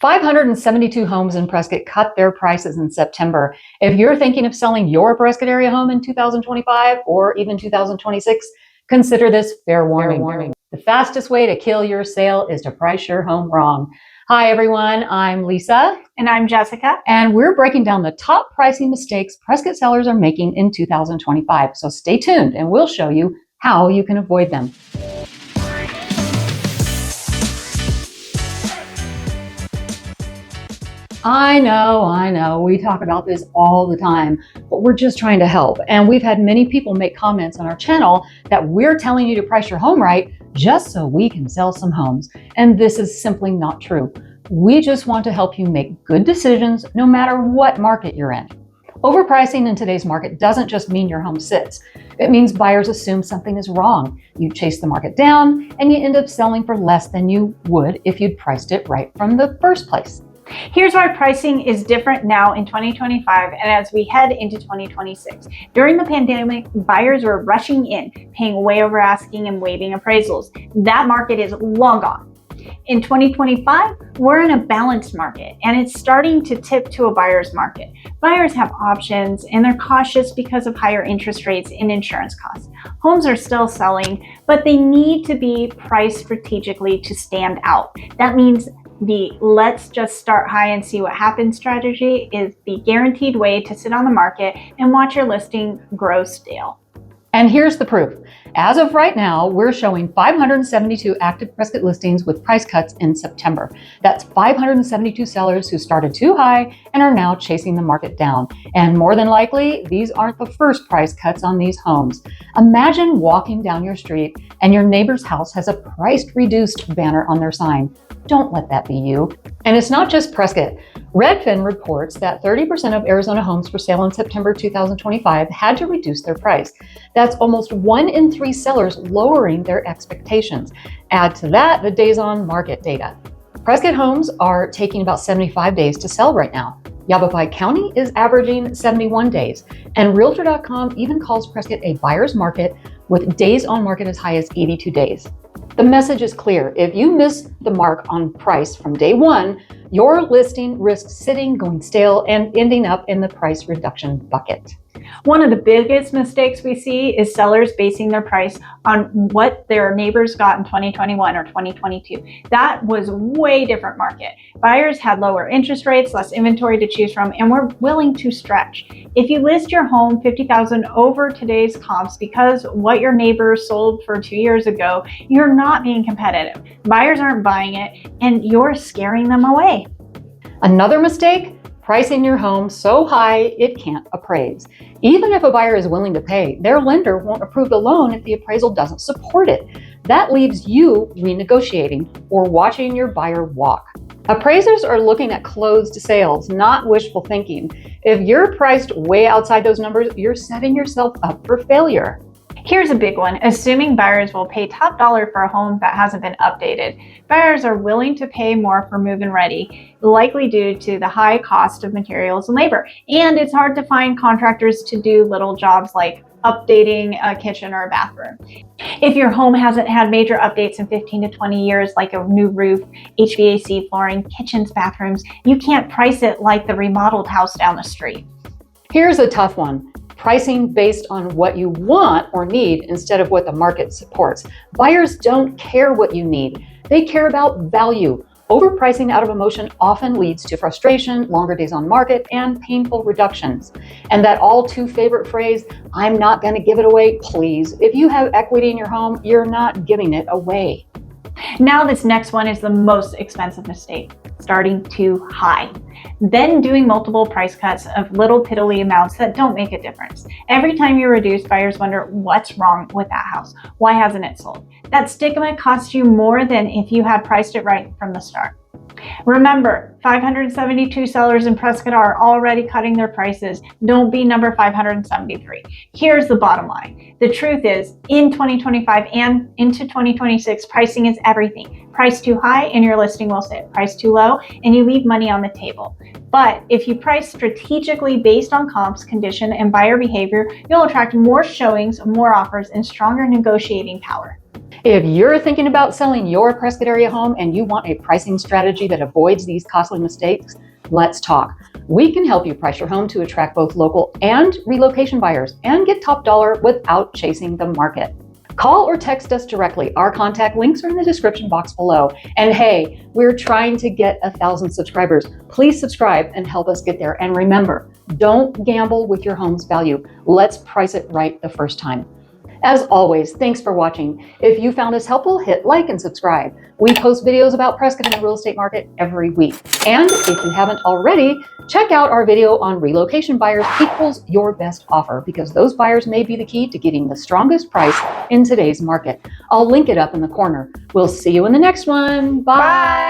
572 homes in Prescott cut their prices in September. If you're thinking of selling your Prescott area home in 2025 or even 2026, consider this fair warning. The fastest way to kill your sale is to price your home wrong. Hi, everyone. I'm Lisa. And I'm Jessica. And we're breaking down the top pricing mistakes Prescott sellers are making in 2025. So stay tuned and we'll show you how you can avoid them. I know. We talk about this all the time, but we're just trying to help. And we've had many people make comments on our channel that we're telling you to price your home right just so we can sell some homes. And this is simply not true. We just want to help you make good decisions no matter what market you're in. Overpricing in today's market doesn't just mean your home sits. It means buyers assume something is wrong. You chase the market down and you end up selling for less than you would if you'd priced it right from the first place. Here's why pricing is different now in 2025 and as we head into 2026. During the pandemic, buyers were rushing in, paying way over asking and waiving appraisals. That market is long gone. In 2025, we're in a balanced market and it's starting to tip to a buyer's market. Buyers have options and they're cautious because of higher interest rates and insurance costs. Homes are still selling, but they need to be priced strategically to stand out. That means the let's just start high and see what happens strategy is the guaranteed way to sit on the market and watch your listing grow stale. And here's the proof. As of right now, we're showing 572 active Prescott listings with price cuts in September. That's 572 sellers who started too high and are now chasing the market down. And more than likely, these aren't the first price cuts on these homes. Imagine walking down your street and your neighbor's house has a price reduced banner on their sign. Don't let that be you. And it's not just Prescott. Redfin reports that 30% of Arizona homes for sale in September 2025 had to reduce their price. That's almost 1 in 3 sellers lowering their expectations. Add to that the days on market data. Prescott homes are taking about 75 days to sell right now. Yavapai County is averaging 71 days, and Realtor.com even calls Prescott a buyer's market with days on market as high as 82 days. The message is clear. If you miss the mark on price from day one, your listing risks sitting, going stale, and ending up in the price reduction bucket. One of the biggest mistakes we see is sellers basing their price on what their neighbors got in 2021 or 2022. That was a way different market. Buyers had lower interest rates, less inventory to choose from, and were willing to stretch. If you list your home $50,000 over today's comps because what your neighbor sold for 2 years ago, you're not being competitive. Buyers aren't buying it, and you're scaring them away. Another mistake? Pricing your home so high it can't appraise. Even if a buyer is willing to pay, their lender won't approve the loan if the appraisal doesn't support it. That leaves you renegotiating or watching your buyer walk. Appraisers are looking at closed sales, not wishful thinking. If you're priced way outside those numbers, you're setting yourself up for failure. Here's a big one. Assuming buyers will pay top dollar for a home that hasn't been updated. Buyers are willing to pay more for move-in ready, likely due to the high cost of materials and labor. And it's hard to find contractors to do little jobs like updating a kitchen or a bathroom. If your home hasn't had major updates in 15 to 20 years, like a new roof, HVAC, flooring, kitchens, bathrooms, you can't price it like the remodeled house down the street. Here's a tough one. Pricing based on what you want or need instead of what the market supports. Buyers don't care what you need. They care about value. Overpricing out of emotion often leads to frustration, longer days on market, and painful reductions. And that all too favorite phrase, I'm not going to give it away, please. If you have equity in your home, you're not giving it away. Now this next one is the most expensive mistake, starting too high. Then doing multiple price cuts of little piddly amounts that don't make a difference. Every time you reduce, buyers wonder what's wrong with that house. Why hasn't it sold? That stigma costs you more than if you had priced it right from the start. Remember, 572 sellers in Prescott are already cutting their prices. Don't be number 573. Here's the bottom line. The truth is, in 2025 and into 2026, pricing is everything. Price too high and your listing will sit. Price too low and you leave money on the table. But if you price strategically based on comps, condition, and buyer behavior, you'll attract more showings, more offers, and stronger negotiating power. If you're thinking about selling your Prescott area home and you want a pricing strategy that avoids these costly mistakes, let's talk. We can help you price your home to attract both local and relocation buyers and get top dollar without chasing the market. Call or text us directly. Our contact links are in the description box below. And hey, we're trying to get 1,000 subscribers. Please subscribe and help us get there. And remember, don't gamble with your home's value. Let's price it right the first time. As always, thanks for watching. If you found us helpful, hit like and subscribe. We post videos about Prescott and the real estate market every week. And if you haven't already, check out our video on relocation buyers equals your best offer, because those buyers may be the key to getting the strongest price in today's market. I'll link it up in the corner. We'll see you in the next one. Bye.